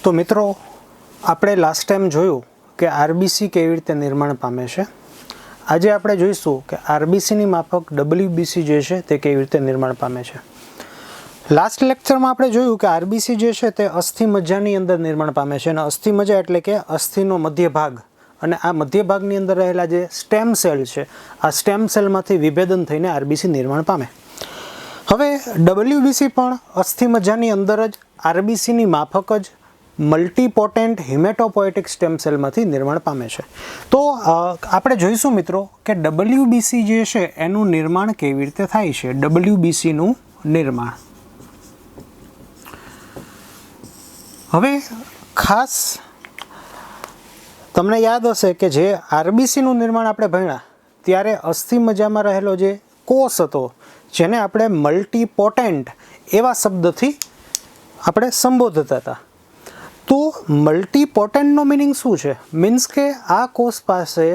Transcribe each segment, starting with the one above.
तो मित्रों, આપણે લાસ્ટ ટાઈમ જોયું કે આરબીસી કેવી રીતે નિર્માણ પામે છે। આજે આપણે જોઈશું કે આરબીસીની માફક ડબલ્યુબીસી જે છે તે કેવી રીતે નિર્માણ પામે છે। લાસ્ટ લેક્ચરમાં આપણે જોયું કે આરબીસી જે છે તે અસ્થિ મજ્જાની અંદર નિર્માણ પામે છે અને અસ્થિ મજ્જા એટલે કે અસ્થિનો મધ્ય ભાગ અને આ મધ્ય ભાગની અંદર રહેલા જે સ્ટેમ સેલ છે આ સ્ટેમ સેલમાંથી વિભેદન થઈને આરબીસી નિર્માણ પામે। હવે ડબલ્યુબીસી પણ અસ્થિ મજ્જાની અંદર જ આરબીસીની માફક જ મલ્ટીપોટેન્ટ હિમેટોપોએટિક સ્ટેમ સેલમાંથી નિર્માણ પામે છે। તો આપણે જોઈશું મિત્રો કે ડબલ્યુબીસી જે છે એનું નિર્માણ કેવી રીતે થાય છે। ડબલ્યુબીસીનું નિર્માણ હવે ખાસ તમને યાદ હશે કે જે આરબીસીનું નિર્માણ આપણે ભણ્યા ત્યારે અસ્થિ મજ્જામાં રહેલો જે કોષ હતો જેને આપણે મલ્ટીપોટેન્ટ એવા શબ્દથી આપણે સંબોધતા હતા। તો મલ્ટીપોટેન્ટનો મિનિંગ શું છે? મીન્સ કે આ કોષ પાસે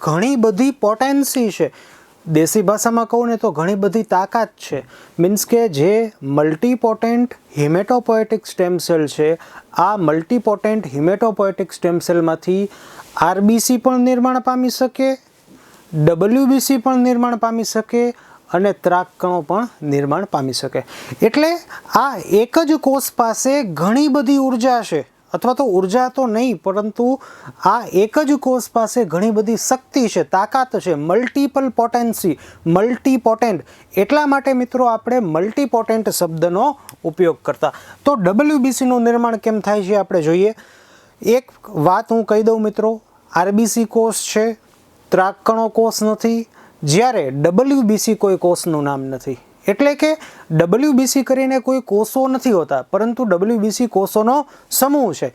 ઘણી બધી પોટેન્સી છે। દેશી ભાષામાં કહું ને તો ઘણી બધી તાકાત છે। મીન્સ કે જે મલ્ટીપોટેન્ટ હિમેટોપોએટિક સ્ટેમ સેલ છે આ મલ્ટીપોટેન્ટ હિમેટોપોએટિક સ્ટેમ સેલમાંથી આરબીસી પણ નિર્માણ પામી શકે, ડબલ્યુબીસી પણ નિર્માણ પામી શકે અને ત્રાકકણો પણ નિર્માણ પામી શકે। એટલે આ એક જ કોષ પાસે ઘણી બધી ઉર્જા છે, અથવા તો ઉર્જા તો નહીં પરંતુ આ એક જ કોષ પાસે ઘણી બધી શક્તિ છે, તાકાત છે, મલ્ટિપલ પોટેન્સી, મલ્ટીપોટેન્ટ। એટલા માટે મિત્રો આપણે મલ્ટીપોટેન્ટ શબ્દનો ઉપયોગ કરતા। તો ડબલ્યુબીસીનું નિર્માણ કેમ થાય છે આપણે જોઈએ। એક વાત હું કહી દઉં મિત્રો, આરબીસી કોષ છે, ત્રાકકણો કોષ નથી, જ્યારે ડબલ્યુબીસી કોઈ કોષનું નામ નથી। એટલે કે ડબલ્યુબીસી કરીને કોઈ કોષો નથી હોતા પરંતુ ડબલ્યુબીસી કોષોનો સમૂહ છે।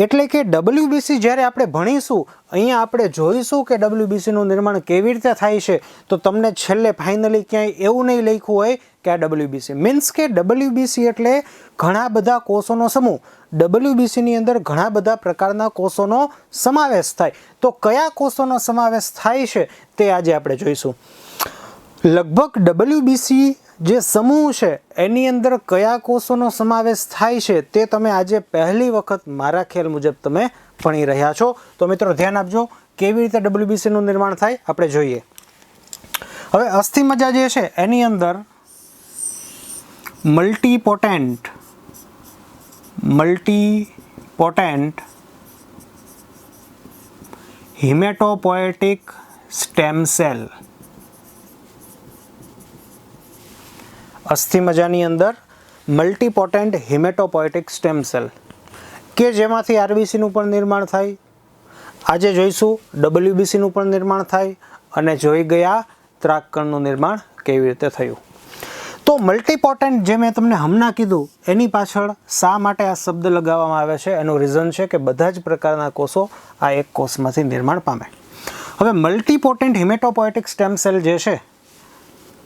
એટલે કે ડબલ્યુબીસી જ્યારે આપણે ભણીશું અહીંયા આપણે જોઈશું કે ડબલ્યુબીસીનું નિર્માણ કેવી રીતે થાય છે તો તમને છેલ્લે ફાઇનલી ક્યાંય એવું નહીં લખ્યું હોય કે આ ડબલ્યુબીસી મીન્સ કે ડબલ્યુબીસી એટલે ઘણા બધા કોષોનો સમૂહ। ડબલ્યુબીસીની અંદર ઘણા બધા પ્રકારના કોષોનો સમાવેશ થાય। તો કયા કોષોનો સમાવેશ થાય છે તે આજે આપણે જોઈશું। લગભગ ડબલ્યુબીસી જે સમૂહ છે એની અંદર કયા કોષોનો સમાવેશ થાય છે તે તમે આજે પહેલી વખત મારા ખ્યાલ મુજબ તમે ભણી રહ્યા છો। તો મિત્રો ધ્યાન આપજો કેવી રીતે ડબલ્યુબીસીનું નિર્માણ થાય આપણે જોઈએ। હવે અસ્થિ મજ્જા જે છે એની અંદર મલ્ટીપોટેન્ટ હિમેટોપોએટિક સ્ટેમ સેલ, અસ્થિ મજ્જાની અંદર મલ્ટીપોટેન્ટ હિમેટોપોએટિક સ્ટેમ સેલ કે જેમાંથી આરબીસીનું પણ નિર્માણ થાય, આજે જોઈશું ડબલ્યુબીસીનું પણ નિર્માણ થાય અને જોઈ ગયા ત્રાકકણનું નિર્માણ કેવી રીતે થયું। તો મલ્ટીપોટેન્ટ જે મેં તમને હમણાં કીધું એની પાછળ શા માટે આ શબ્દ લગાવવામાં આવે છે એનું રીઝન છે કે બધા જ પ્રકારના કોષો આ એક કોષમાંથી નિર્માણ પામે। હવે મલ્ટીપોટેન્ટ હિમેટોપોએટિક સ્ટેમ સેલ જે છે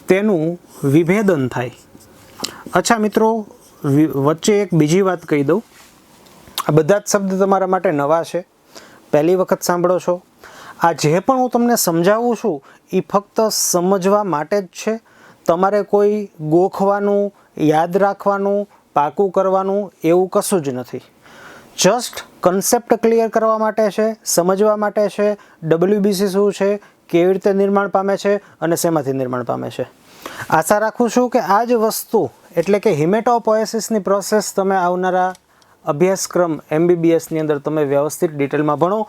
તેનું વિભેદન થાય। અચ્છા મિત્રો, વચ્ચે એક બીજી વાત કહી દઉં, આ બધા જ શબ્દ તમારા માટે નવા છે, પહેલી વખત સાંભળો છો। આ જે પણ હું તમને સમજાવું છું એ ફક્ત સમજવા માટે જ છે। તમારે કોઈ ગોખવાનું, યાદ રાખવાનું, પાકું કરવાનું એવું કશું જ નથી। જસ્ટ કન્સેપ્ટ ક્લિયર કરવા માટે છે, સમજવા માટે છે, ડબલ્યુબીસી શું છે, કેવી રીતે નિર્માણ પામે છે અને શેમાંથી નિર્માણ પામે છે। આશા રાખું છું કે આ જ વસ્તુ એટલે કે હિમેટોપોએસિસની પ્રોસેસ તમે આવનારા અભ્યાસક્રમ MBBSની અંદર તમે વ્યવસ્થિત ડિટેલમાં ભણો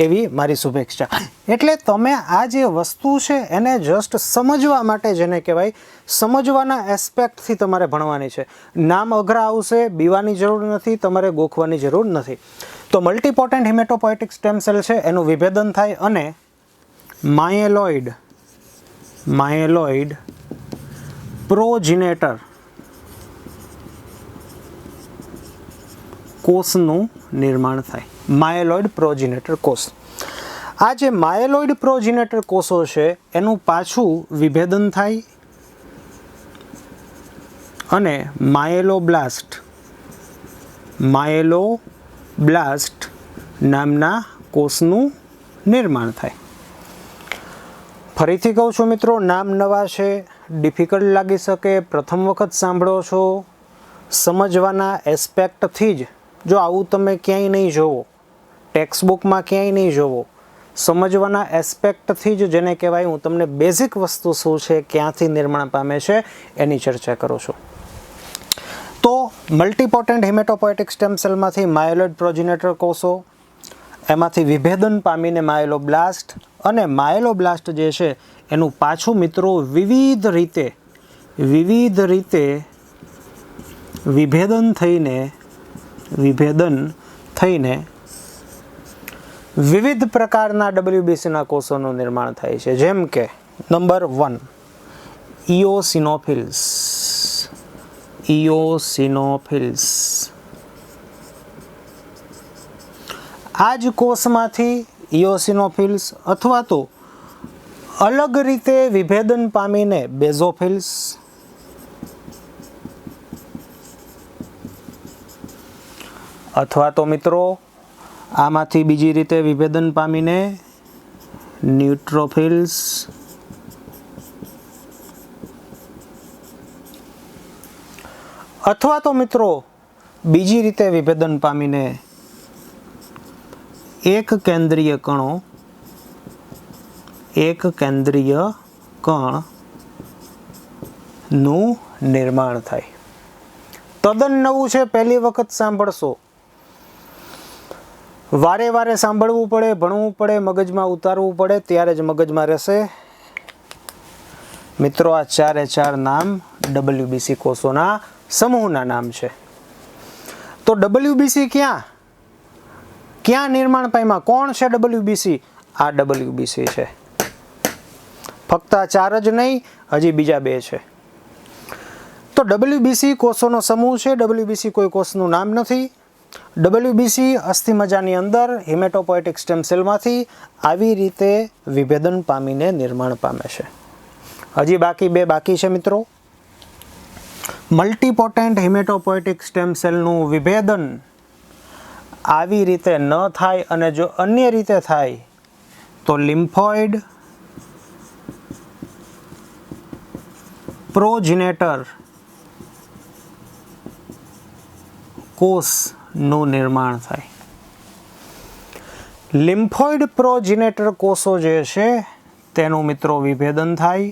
એવી મારી શુભેચ્છા। એટલે તમે આ જે વસ્તુ છે એને જસ્ટ સમજવા માટે જેને કહેવાય સમજવાના એસ્પેક્ટથી તમારે ભણવાની છે। નામ અઘરા આવશે, બીવાની જરૂર નથી, તમારે ગોખવાની જરૂર નથી। તો મલ્ટીપોટેન્ટ હિમેટોપોએટિક સ્ટેમ સેલ છે એનું વિભેદન થાય અને માયેલોઇડ પ્રોજિનેટર કોષનું નિર્માણ થાય। માયેલોઇડ પ્રોજિનેટર કોષ, આ જે માયેલોઇડ પ્રોજિનેટર કોષો છે એનું પાછું વિભેદન થાય અને માયેલોબ્લાસ્ટ નામના કોષનું નિર્માણ થાય। ફરીથી કહું છું મિત્રો, નામ નવા છે, ડિફિકલ્ટ લાગી શકે, પ્રથમ વખત સાંભળો છો, સમજવાના એસ્પેક્ટથી જ જો આવું તમે ક્યાંય નહીં જોવો, ટેક્સ્ટ બુકમાં ક્યાંય નહીં જોવો, સમજવાના એસ્પેક્ટથી જ જેને કહેવાય હું તમને બેઝિક વસ્તુ શું છે, ક્યાંથી નિર્માણ પામે છે એની ચર્ચા કરું છું. તો મલ્ટીપોટેન્ટ હિમેટોપોએટિક સ્ટેમ સેલમાંથી માયલોઇડ પ્રોજિનેટર કોષો, એમાંથી વિભેદન પામીને માયલોબ્લાસ્ટ, અને માયલોબ્લાસ્ટ જે છે એનું પાછું મિત્રો વિવિધ રીતે વિભેદન થઈને વિવિધ પ્રકારના WBCના કોષોનું નિર્માણ થાય છે. જેમ કે નંબર 1 ઇઓસિનોફિલ્સ. આ જ કોષમાંથી ઇઓસિનોફિલ્સ અથવા તો અલગ રીતે વિભેદન પામીને બેઝોફિલ્સ, અથવા તો મિત્રો આમાંથી બીજી રીતે વિભેદન પામીને ન્યુટ્રોફિલ્સ, અથવા તો મિત્રો બીજી રીતે વિભેદન પામીને એક કેન્દ્રીય કણનું નિર્માણ થાય. તદ્દન નવું છે, પહેલી વખત સાંભળશો, વારે વારે સાંભળવું પડે, ભણવું પડે, મગજમાં ઉતારવું પડે, ત્યારે જ મગજમાં રહેશે. મિત્રો આ 4 નામ WBC કોષોના સમૂહના નામ છે. તો WBC ક્યાં નિર્માણ પામ્યા? કોણ છે WBC? આ WBC છે. ફક્ત આ 4 જ નહીં, હજી બીજા 2 છે. તો WBC કોષોનો સમૂહ છે. WBC કોઈ કોષનું નામ નથી. WBC અસ્થિમજ્જાની અંદર હિમેટોપોએટિક સ્ટેમ સેલમાંથી આવી રીતે વિભેદન પામીને નિર્માણ પામે છે. હજી બાકી 2 બાકી છે મિત્રો. મલ્ટીપોટેન્ટ હિમેટોપોએટિક સ્ટેમ સેલનું વિભેદન આવી રીતે ન થાય અને જો અન્ય રીતે થાય તો લિમ્ફોઇડ પ્રોજિનેટર કોષનું નિર્માણ થાય. લિમ્ફોઇડ પ્રોજિનેટર કોષો જે છે તેનું મિત્રો વિભેદન થાય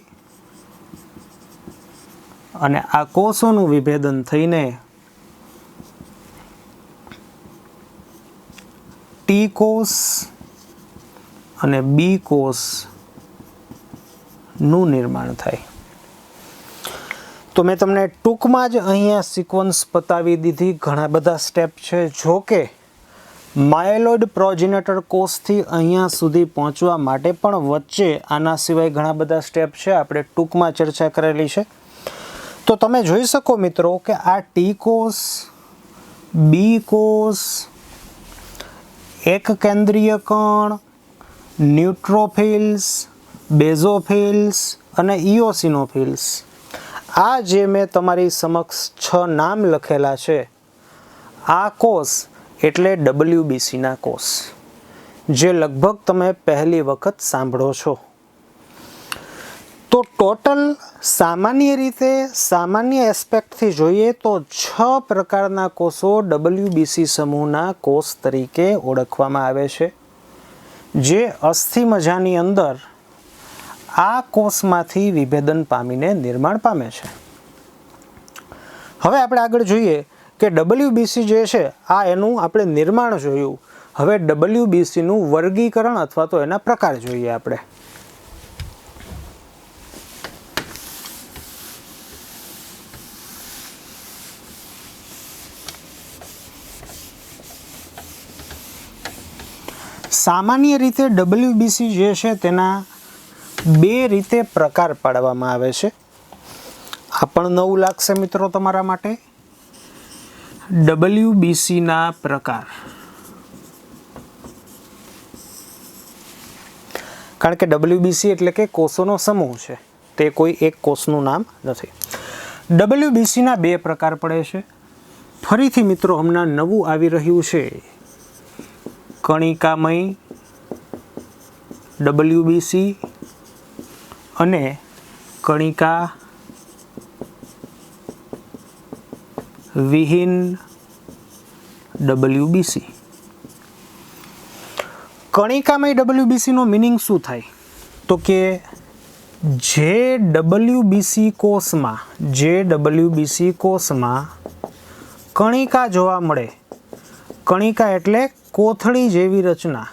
અને આ કોષોનું વિભેદન થઈને ટી કોષ અને બી કોષનું નિર્માણ થાય. તો મેં તમને ટૂંકમાં જ અહીંયા સિક્વન્સ બતાવી દીધી. ઘણા બધા સ્ટેપ છે. જો કે માયલોઇડ પ્રોજિનેટર કોષથી અહીંયા સુધી પહોંચવા માટે પણ વચ્ચે આના સિવાય ઘણા બધા સ્ટેપ છે, આપણે ટૂંકમાં ચર્ચા કરેલી છે. તો તમે જોઈ શકો મિત્રો કે આ ટી કોષ, બી કોષ, એક કેન્દ્રીય કણ, ન્યુટ્રોફિલ્સ, બેઝોફિલ્સ અને ઇઓસિનોફિલ્સ, આ જે મેં તમારી સમક્ષ 6 નામ લખેલા છે, આ કોષ એટલે WBCના કોષ, જે લગભગ તમે પહેલી વખત સાંભળો છો. તો ટોટલ સામાન્ય એસ્પેક્ટથી જોઈએ તો 6 પ્રકારના કોષો WBC સમૂહના કોષ તરીકે ઓળખવામાં આવે છે, જે અસ્થિમજ્જાની અંદર આ કોષમાંથી વિભેદન પામીને નિર્માણ પામે છે. હવે આપણે આગળ જોઈએ કે WBC જે છે આ એનું આપણે નિર્માણ જોયું. હવે WBCનું વર્ગીકરણ અથવા તો એના પ્રકાર જોઈએ આપણે. સામાન્ય રીતે WBC જે છે તેના 2 રીતે પ્રકાર પાડવામાં આવે છે. આ પણ નવું લાગશે મિત્રો તમારા માટે. WBCના પ્રકાર, કારણ કે WBC એટલે કે કોષોનો સમૂહ છે, તે કોઈ એક કોષનું નામ નથી. WBCના 2 પ્રકાર પડે છે. ફરીથી મિત્રો હમણાં નવું આવી રહ્યું છે કણિકામય WBC અને કણિકા વિહીન WBC. કણિકામય WBC નો મિનિંગ શું થાય? તો કે જે WBC કોષમાં કણિકા જોવા મળે. કણિકા એટલે કોથળી જેવી રચના.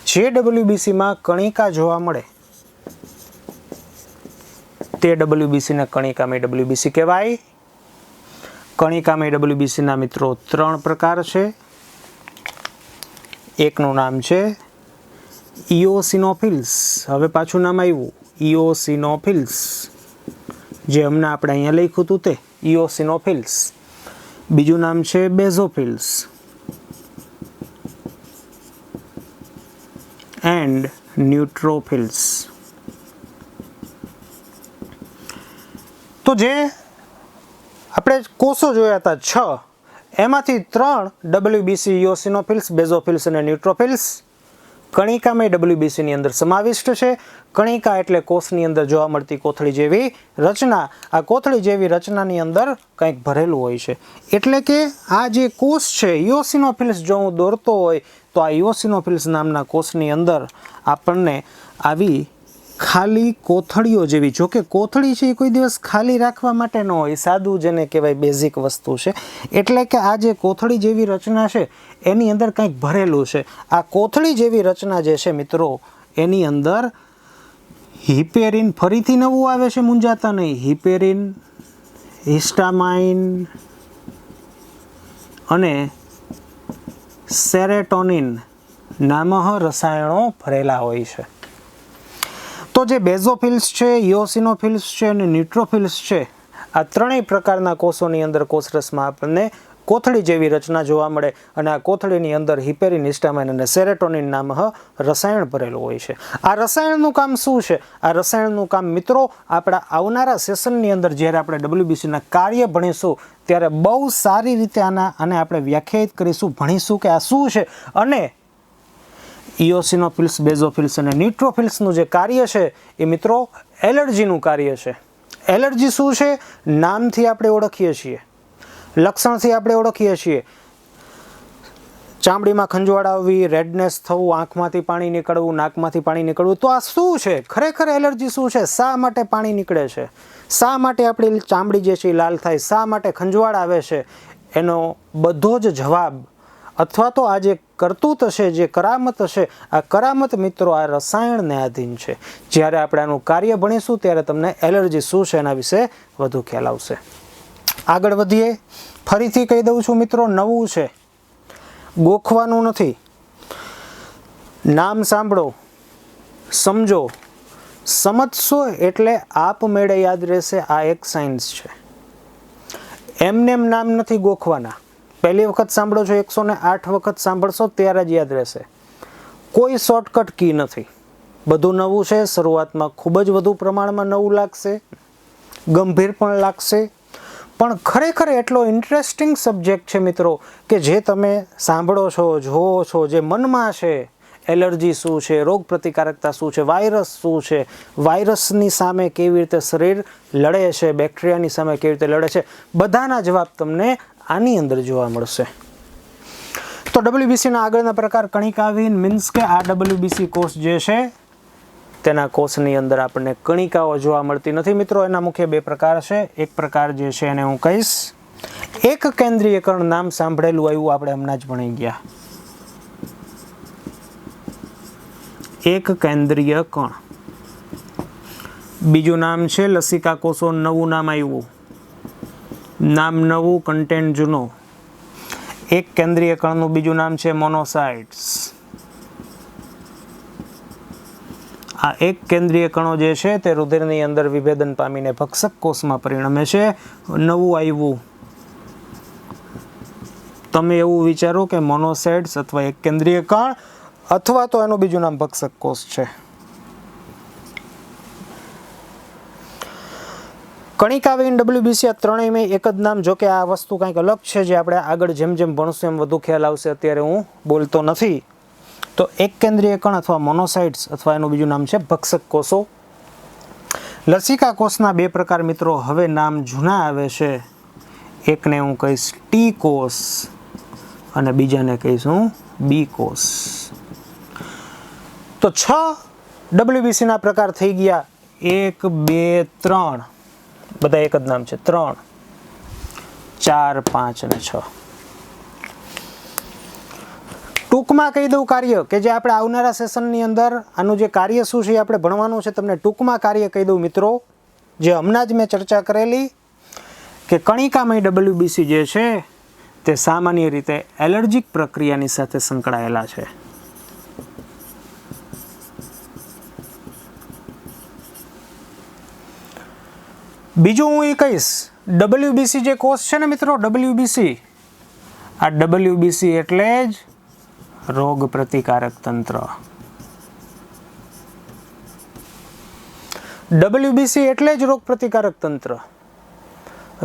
જે WBCમાં કણિકા જોવા મળે તે WBCને કણિકામય WBC કહેવાય. કણિકામય WBCના મિત્રો 3 પ્રકાર છે. એકનું નામ છે ઇઓસિનોફિલ્સ. હવે પાછું નામ આવ્યું ઇઓસિનોફિલ્સ, જે હમણાં આપણે અહીંયા લખ્યું હતું તે ઇઓસિનોફિલ્સ. બીજું નામ છે બેઝોફિલ્સ એન્ડ ન્યુટ્રોફિલ્સ. તો જે આપણે કોષો જોયા હતા 6, એમાંથી 3 WBC, ઇઓસિનોફિલ્સ, બેઝોફિલ્સ અને ન્યુટ્રોફિલ્સ કણિકામય WBC ની અંદર સમાવિષ્ટ છે. કણિકા એટલે કોષની અંદર જોવા મળતી કોથળી જેવી રચના. આ કોથળી જેવી રચનાની અંદર કંઈક ભરેલું હોય છે. એટલે કે આ જે કોષ છે ઇઓસિનોફિલ્સ, જો હું દોરતો હોય તો આ ઇઓસિનોફિલ્સ નામના કોષની અંદર આપણને આવી ખાલી કોથળીઓ જેવી, જો કે કોથળી છે એ કોઈ દિવસ ખાલી રાખવા માટે ન હોય, સાદું જેને કહેવાય બેઝિક વસ્તુ છે. એટલે કે આ જે કોથળી જેવી રચના છે એની અંદર કંઈક ભરેલું છે. આ કોથળી જેવી રચના જે છે મિત્રો, એની અંદર હિપેરિન, ફરીથી નવું આવે છે, મૂંઝાતા નહીં, હિપેરિન, હિસ્ટામાઇન અને સેરેટોનિન નામઃ રસાયણો ભરેલા હોય છે. તો જે બેઝોફિલ્સ છે, ઇઓસિનોફિલ્સ છે અને ન્યુટ્રોફિલ્સ છે, આ ત્રણેય પ્રકારના કોષોની અંદર કોષરસમાં આપણને કોથળી જેવી રચના જોવા મળે અને આ કોથળીની અંદર હિપેરિન, હિસ્ટામાઇન અને સેરેટોનિન નામઃ રસાયણ ભરેલું હોય છે. આ રસાયણનું કામ શું છે? આ રસાયણનું કામ મિત્રો આપણા આવનારા સેશનની અંદર જ્યારે આપણે WBCના કાર્ય ભણીશું ત્યારે બહુ સારી રીતે આને આપણે વ્યાખ્યાયિત કરીશું, ભણીશું કે આ શું છે. અને ઇઓસિનોફિલ્સ, બેઝોફિલ્સ અને ન્યુટ્રોફિલ્સનું જે કાર્ય છે એ મિત્રો એલર્જીનું કાર્ય છે. એલર્જી શું છે? નામથી આપણે ઓળખીએ છીએ, લક્ષણથી આપણે ઓળખીએ છીએ. ચામડીમાં ખંજવાળ આવવી, રેડનેસ થવું, આંખમાંથી પાણી નીકળવું, નાકમાંથી પાણી નીકળવું. તો આ શું છે? ખરેખર એલર્જી શું છે? શા માટે પાણી નીકળે છે? શા માટે આપણી ચામડી જે છે એ લાલ થાય? શા માટે ખંજવાળ આવે છે? એનો બધો જ જવાબ, અથવા તો આ જે કરતૂત હશે, જે કરામત હશે, આ કરામત મિત્રો આ રસાયણને આધીન છે. જ્યારે આપણે આનું કાર્ય ભણીશું ત્યારે તમને એલર્જી શું છે એના વિશે વધુ ખ્યાલ આવશે. આગળ વધીએ. ફરીથી કહી દઉં છું મિત્રો, નવું છે, ગોખવાનું નથી. નામ સાંભળો, સમજો, સમજશો એટલે આપમેળે યાદ રહેશે. આ એક સાયન્સ છે. એમને એમ નામ નથી ગોખવાના. પહેલી વખત સાંભળો છો, 108 વખત સાંભળશો ત્યારે જ યાદ રહેશે. કોઈ શોર્ટકટ કી નથી. બધું નવું છે. શરૂઆતમાં ખૂબ જ વધુ પ્રમાણમાં નવું લાગશે, ગંભીર પણ લાગશે, પણ ખરેખર એટલો ઇન્ટરેસ્ટિંગ સબ્જેક્ટ છે મિત્રો કે જે તમે સાંભળો છો, જોવો છો, જે મનમાં છે, એલર્જી શું છે, રોગ પ્રતિકારકતા શું છે, વાયરસ શું છે, વાયરસની સામે કેવી રીતે શરીર લડે છે, બેક્ટેરિયાની સામે કેવી રીતે લડે છે, બધાના જવાબ તમને આની અંદર જોવા મળશે. તો WBCના આગળના પ્રકાર કણિકાવિહીન, મીન્સ કે આ WBC કોષ જે છે તેના કોષની અંદર આપણને કણિકાઓ જોવા મળતી નથી મિત્રો. એના મુખ્ય 2 પ્રકાર છે. એક પ્રકાર જે છે એને હું કહીશ એક કેન્દ્રીયકરણ. નામ સાંભળેલું આવ્યું, આપણે હમણાં જ ભણી ગયા. એક કેન્દ્રીય કણ. બીજું નામ છે લસિકા કોષો. નવું નામ આવ્યું, નામ નવું, કન્ટેન્ટ જૂનો. એક કેન્દ્રીય કણનું બીજું નામ છે મોનોસાઇટ્સ. આ એક કેન્દ્રીય કણો જે છે તે રુધિરની અંદર વિભેદન પામીને ભક્ષક કોષમાં પરિણમે છે. નવું આવ્યું, તમે એવું વિચારો કે મોનોસાઇટ્સ અથવા એક કેન્દ્રીય કણ અથવા તો એનું બીજું નામ ભક્ષક કોષ છે. કણિકાવિહીન WBC આ ત્રણેયમાં એક જ નામ. જો કે આ વસ્તુ કંઈક અલગ છે જે આપણે આગળ જેમ જેમ ભણશું એમ વધુ ખ્યાલ આવશે. અત્યારે હું બોલતો નથી. તો એક કેન્દ્રીય કણ અથવા મોનોસાઇટ્સ અથવા એનું બીજું નામ છે ભક્ષક કોષો. લસિકા કોષના બે પ્રકાર મિત્રો હવે નામ જૂના આવે છે. એકને હું કહીશ ટી કોષ અને બીજાને કહીશ હું બી કોષ. તો 6 WBCના પ્રકાર થઈ ગયા. 1 2 3 બધા એક જ નામ છે. 3 4 5 અને 6. ટૂંકમાં કહી દઉં કાર્ય કે જે આપણે આવનારા સેશનની અંદર આનું જે કાર્ય શું છે એ આપણે ભણવાનું છે. તમને ટૂંકમાં કાર્ય કહી દઉં મિત્રો, જે હમણાં જ મેં ચર્ચા કરેલી કે કણિકામય WBC જે છે તે સામાન્ય રીતે એલર્જીક પ્રક્રિયાની સાથે સંકળાયેલા છે. બીજું હું એ કહીશ, WBC જે કોષ છે ને મિત્રો, WBC, આ WBC એટલે જ રોગ પ્રતિકારક તંત્ર. WBC એટલે જ રોગ પ્રતિકારક તંત્ર.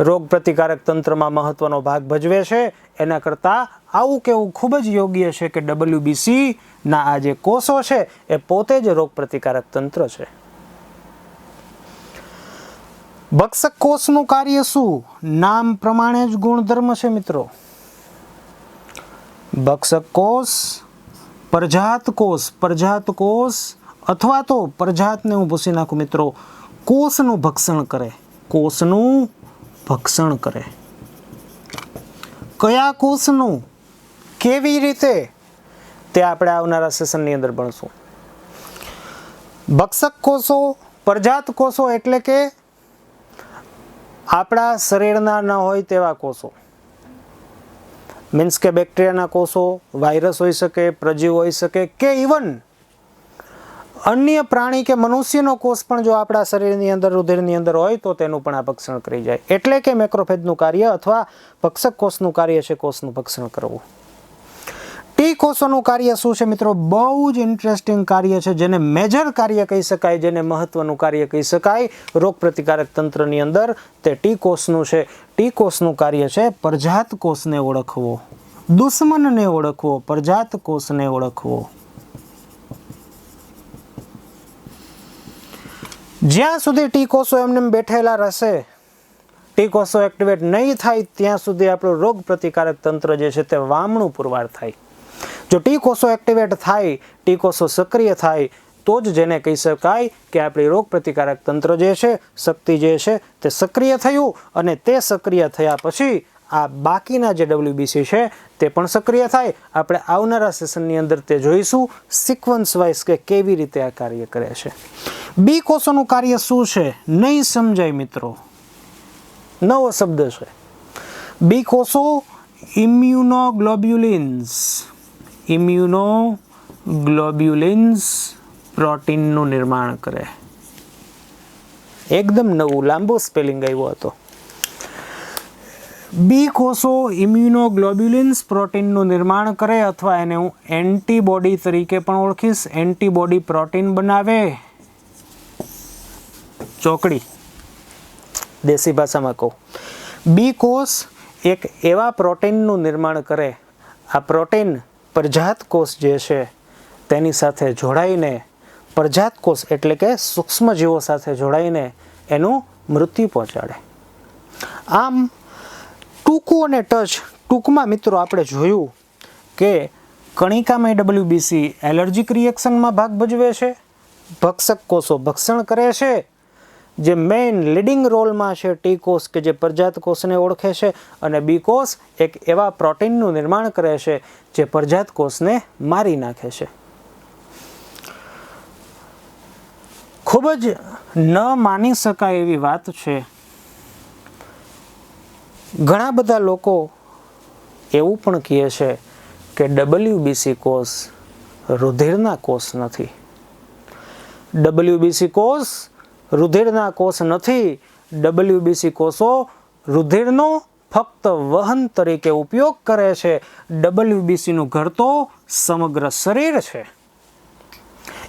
રોગ પ્રતિકારક તંત્રમાં મહત્વનો ભાગ ભજવે છે. એના કરતાં આવું કહેવું ખૂબ જ યોગ્ય છે કે WBC ના આ જે કોષો છે એ પોતે જ રોગ પ્રતિકારક તંત્ર છે. ભક્ષક કોષનું કાર્ય શું? નામ પ્રમાણે જ ગુણધર્મ છે મિત્રો. ભક્ષક કોષ, પરજાત કોષ અથવા તો પરજાતને હું ભૂસી નાખું મિત્રો, કોષનું ભક્ષણ કરે. કોષનું ભક્ષણ કરે. કયા કોષનું, કેવી રીતે, તે આપણે આવનારા સેશનની અંદર ભણશું. ભક્ષક કોષો, પરજાત કોષો એટલે કે આપણા શરીરના ન હોય તેવા કોષો. મીન્સ કે બેક્ટેરિયાના કોષો, વાયરસ હોઈ શકે, પ્રજીવ હોઈ શકે કે ઇવન અન્ય પ્રાણી કે મનુષ્યનો કોષ પણ જો આપણા શરીરની અંદર, રુધિરની અંદર હોય તો તેનું પણ આ ભક્ષણ કરી જાય. એટલે કે મેક્રોફેજનું કાર્ય અથવા ભક્ષક કોષનું કાર્ય છે કોષનું ભક્ષણ કરવું. ટી કોષોનું કાર્ય શું છે મિત્રો? બહુ જ ઇન્ટરેસ્ટિંગ કાર્ય છે, જેને મેજર કાર્ય કહી શકાય, જેને મહત્વનું કાર્ય કહી શકાય રોગ પ્રતિકારક તંત્રની અંદર, તે ટી કોષનું છે. ટી કોષનું કાર્ય છે પરજાત કોષને ઓળખવો, દુશ્મનને ઓળખવો, પરજાત કોષને ઓળખવો. જ્યાં સુધી ટી કોષો એમને બેઠેલા રહેશે, ટી કોષો એક્ટિવેટ નહીં થાય ત્યાં સુધી આપણું રોગ પ્રતિકારક તંત્ર જે છે તે વામણું પુરવાર થાય. જો ટી કોષો એક્ટિવેટ થાય, ટી કોષો સક્રિય થાય તો જ જેને કહી શકાય કે આપણી રોગ પ્રતિકારક તંત્ર જે છે, શક્તિ જે છે તે સક્રિય થયું. અને તે સક્રિય થયા પછી આ બાકીના જે WBC છે તે પણ સક્રિય થાય. આપણે આવનારા સેશનની અંદર તે જોઈશું સિક્વન્સ વાઇઝ કે કેવી રીતે આ કાર્ય કરે છે. બી કોષોનું કાર્ય શું છે? નહીં સમજાય મિત્રો, નવો શબ્દ છે. બી કોષો ઇમ્યુનોગ્લોબ્યુલિન્સ પ્રોટીનનું નિર્માણ કરે. એકદમ નવું, લાંબો સ્પેલિંગ આવ્યો હતો. બી કોષો ઇમ્યુનોગ્લોબ્યુલિન્સ પ્રોટીનનું નિર્માણ કરે, અથવા એને હું એન્ટીબોડી તરીકે પણ ઓળખીશ. એન્ટીબોડી પ્રોટીન બનાવે. ચોકડી દેશી ભાષામાં કહું, બી કોષ એક એવા પ્રોટીનનું નિર્માણ કરે. આ પ્રોટીન પરજાત કોષ જે છે તેની સાથે જોડાઈને, પરજાત કોષ એટલે કે સૂક્ષ્મજીવો સાથે જોડાઈને એનું મૃત્યુ પહોંચાડે. આમ ટૂંકું અને ટૂંકમાં મિત્રો આપણે જોયું કે કણિકામય WBC એલર્જીક રિએક્શનમાં ભાગ ભજવે છે. ભક્ષક કોષો ભક્ષણ કરે છે. જે મેઇન લીડિંગ રોલમાં છે ટી કોષ કે જે પરજાત કોષને ઓળખે છે. અને બી કોષ એક એવા પ્રોટીનનું નિર્માણ કરે છે જે પરજાત કોષને મારી નાખે છે. ખૂબ જ ન માની શકાય એવી વાત છે, ઘણા બધા લોકો એવું પણ કહે છે કે WBC કોષ રુધિરના કોષ નથી. WBC કોષ રુધિરના કોષ નથી. WBC કોષો રુધિરનો ફક્ત વહન તરીકે ઉપયોગ કરે છે. WBCનું ઘર તો સમગ્ર શરીર છે.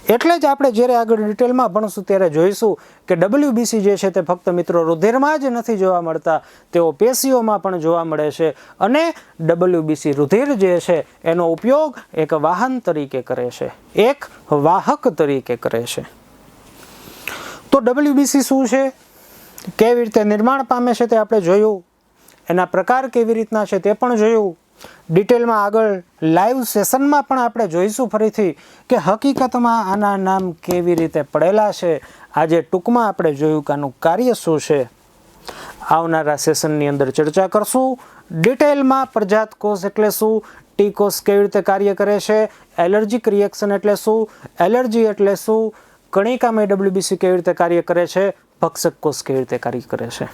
એટલે જ આપણે જ્યારે આગળ ડિટેલમાં ભણશું ત્યારે જોઈશું કે WBC જે છે તે ફક્ત મિત્રો રુધિરમાં જ નથી જોવા મળતા, તેઓ પેશીઓમાં પણ જોવા મળે છે અને WBC રુધિર જે છે એનો ઉપયોગ એક વાહન તરીકે કરે છે, એક વાહક તરીકે કરે છે. તો WBC શું છે, કેવી રીતે નિર્માણ પામે છે તે આપણે જોયું, એના પ્રકાર કેવી રીતના છે તે પણ જોયું. ડિટેલમાં આગળ લાઈવ સેશનમાં પણ આપણે જોઈશું ફરીથી કે હકીકતમાં આના નામ કેવી રીતે પડેલા છે. આજે ટૂંકમાં આપણે જોયું કે આનું કાર્ય શું છે. આવનારા સેશનની અંદર ચર્ચા કરશું ડિટેલમાં પ્રજાત કોષ એટલે શું, ટી કોષ કેવી રીતે કાર્ય કરે છે, એલર્જીક રિએક્શન એટલે શું, એલર્જી એટલે શું, કણિકામય WBC કેવી રીતે કાર્ય કરે છે, ભક્ષક કોષ કેવી રીતે કાર્ય કરે છે.